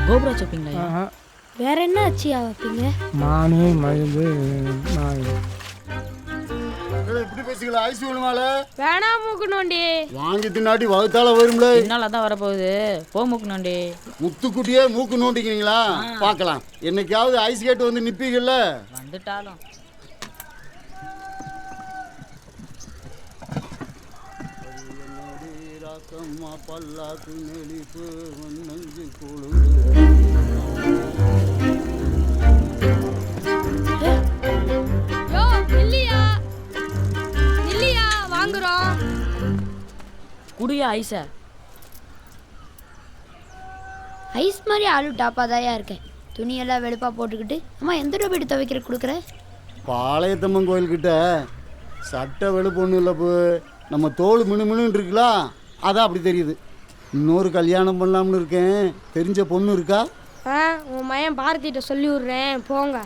கோபுரம் வச்சுப்பீங்களா? வேற என்ன அச்சியா வைப்பீங்க? மானு மயில் நாய். இப்படி பேசிக்கலாம். ஐஸ் வேணுமால? வேணாம் மூக்கு நோண்டி. வாங்கி தின்னாட்டி வகுத்தால வரும்ல. என்னால தான் வரப்போகுது. போ மூக்கு நோண்டி. முத்துக்குட்டியே மூக்கு நோண்டிக்கிறீங்களா? பார்க்கலாம். என்னைக்காவது ஐஸ் கேட்டு வந்து நிப்பீங்கல்ல? வந்துட்டாலும் பல்லாக்கு நெளிப்பு நஞ்சு யோ இல்லையா இல்லையா வாங்குறோம். குடியா ஐஸ. ஐஸ் மாதிரி ஆளு டாப்பாதாயா இருக்கேன். துணியெல்லாம் வெளுப்பா போட்டுக்கிட்டு அம்மா எந்த ரூபாய் துவைக்கிற கொடுக்குற? பாளையத்தம்மன் கோயில்கிட்ட சட்டை வெளுப்பு ஒன்றும் இல்லை. நம்ம தோல் மினுமினு இருக்குல்ல, அதான் அப்படி தெரியுது. இன்னொரு கல்யாணம் பண்ணலாம்னு இருக்கேன். தெரிஞ்ச பொண்ணு இருக்கா? உன் மயன் பாரதிட்ட சொல்லி விடுறேன் போங்க.